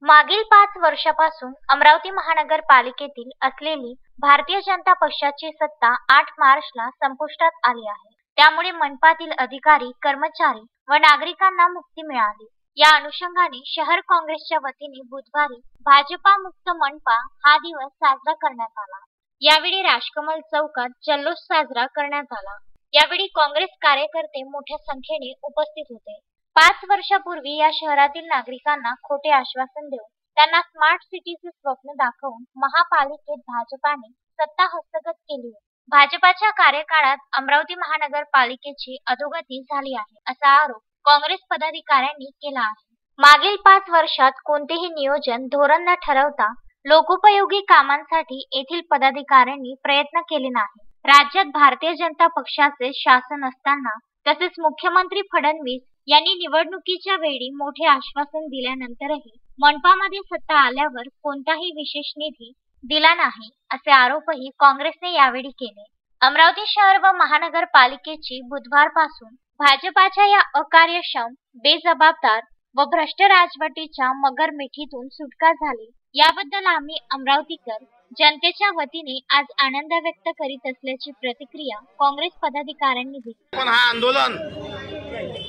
मागील 5 वर्षापासून अमरावती महानगरपालिकेतील असलेली भारतीय जनता पक्षाची सत्ता 8 मार्चला संपुष्टात आली आहे। त्यामुळे मनपातील अधिकारी, कर्मचारी व नागरिकांना मुक्ती मिळाली। या अनुषंगाने शहर काँग्रेसच्या वतीने बुधवारी भाजपा मुक्त मनपा हा दिवस साजरा करण्यात आला। यावेळी राजकमल चौकात जल्लोष साजरा करण्यात आला। यावेळी काँग्रेस कार्यकर्ते मोठ्या संख्येने उपस्थित होते। 5 वर्षापूर्वी या शहरातील नागरिकांना खोटे आश्वासन देऊन त्यांना स्मार्ट सिटीचे स्वप्न दाखवून महापालिकेत भाजपाने सत्ता हस्तगत केली होती। भाजपाच्या कार्यकाळात अमरावती महानगरपालिकेची अधोगती झाली आहे, असा आरोप काँग्रेस पदाधिकाऱ्यांनी केला आहे। मागील 5 वर्षात कोणतेही नियोजन धोरण न ठरवता लोकोपयोगी कामांसाठी येथील पदाधिकाऱ्यांनी प्रयत्न केले नाही। राज्यात भारतीय जनता पक्षाचे शासन असताना तसेच मुख्यमंत्री फडणवीस यांनी निवडणुकीच्या वेळी मोठे आश्वासन दिल्यानंतरही मनपामध्ये सत्ता आल्यावर कोणताही विशेष निधी दिला नाही, असे आरोपही काँग्रेसने यावेळी केले। अमरावती शहर व महानगरपालिकेची बुधवारपासून भाजपाच्या या अकार्यक्षम, बेजबाबदार व भ्रष्ट राजवटीच्या मगर मिठीतून सुटका झाली, याबद्दल आम्ही अमरावतीकर जनतेच्या वतीने आज आनंद व्यक्त करीत असल्याची प्रतिक्रिया काँग्रेस पदाधिकाऱ्यांनी दिली। पण हा आंदोलन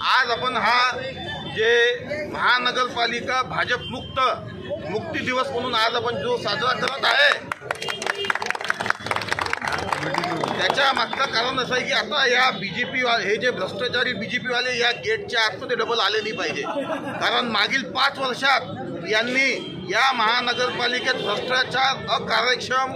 आज आपण जे महानगरपालिका भाजप मुक्ती दिवस म्हणून आज आपण जो साजरा करत आहे, त्याच्या मागचं कारण असं आहे की आता या बीजेपी हे जे भ्रष्टाचारी बीजेपी वाले या गेटच्या आतमध्ये डबल आले नाही पाहिजे। कारण मागील 5 वर्षात यांनी या महानगरपालिकेत भ्रष्टाचार, अकार्यक्षम,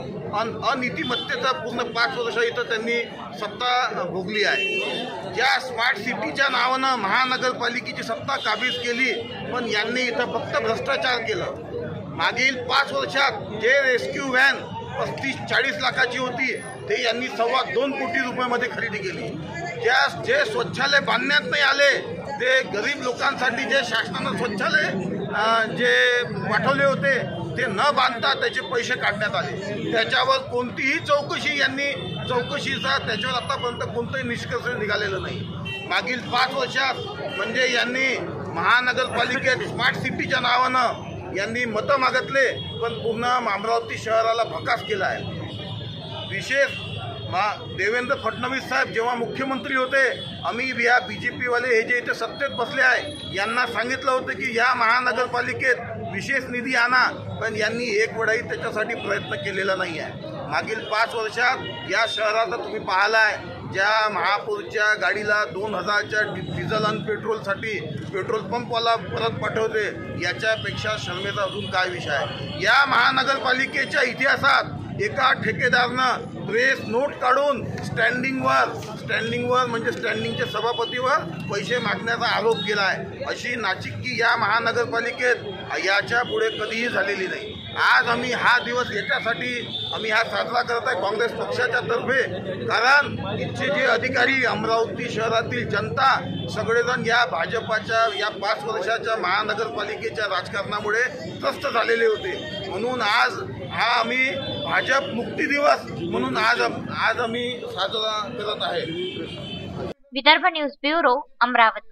अनीतिमत्तेचा पूर्ण 5 वर्ष इथं त्यांनी सत्ता भोगली आहे। ज्या स्मार्ट सिटीच्या नावानं महानगरपालिकेची सत्ता काबीज केली, पण यांनी इथं फक्त भ्रष्टाचार केलं। मागील 5 वर्षात जे रेस्क्यू व्हॅन 35-40 लाखाची होती ते यांनी 2.25 कोटी रुपयामध्ये खरेदी केली। जे शौचालय बांधण्यात नाही आले, ते गरीब लोकांसाठी जे शासनानं शौचालय जे पाठवले होते ते न बांधता त्याचे पैसे काढण्यात आले। त्याच्यावर कोणतीही चौकशीचा त्याच्यावर आतापर्यंत कोणताही निष्कर्ष निघालेला नाही। मागील 5 वर्षात म्हणजे यांनी महानगरपालिकेत स्मार्ट सिटीच्या नावानं यांनी मतं मागितले, पण पूर्ण अमरावती शहराला भकास केला आहे। विशेष देवेंद्र फडणवीस साहेब जेव्हा मुख्यमंत्री होते, आम्ही या बीजेपीवाले हे जे इथे सत्तेत बसले आहे यांना सांगितलं होतं की या महानगरपालिकेत विशेष निधी आणा, पण यांनी एक वेळाही त्याच्यासाठी प्रयत्न केलेला नाही आहे। मागील 5 वर्षात या शहरात तुम्ही पाहिलाय, ज्या महापौरच्या गाडीला 2000च्या डिझेल आणि पेट्रोलसाठी पेट्रोल पंपवाला परत पाठवते, याच्यापेक्षा शर्मेचा अजून काय विषय आहे। या महानगरपालिकेच्या इतिहासात एका ठेकेदारनं प्रेस नोट काढून स्टँडिंगवर म्हणजे स्टँडिंगच्या सभापतीवर पैसे मागण्याचा आरोप केला आहे। अशी नाचिक्की या महानगरपालिकेत याच्या पुढे कधीही झालेली नाही। आज आम्ही हा दिवस याच्यासाठी हा साजरा करत आहे काँग्रेस पक्षाच्या तर्फे, कारण इथचे जे अधिकारी, अमरावती शहरातील जनता सगळेजण या भाजपाच्या या 5 वर्षाच्या महानगरपालिकेच्या राजकारणामुळे त्रस्त झालेले होते। म्हणून आज आम्ही भाजप मुक्ती दिवस म्हणून आज आम्ही साजरा करत आहे। Vidarbha news bureau, Amravati.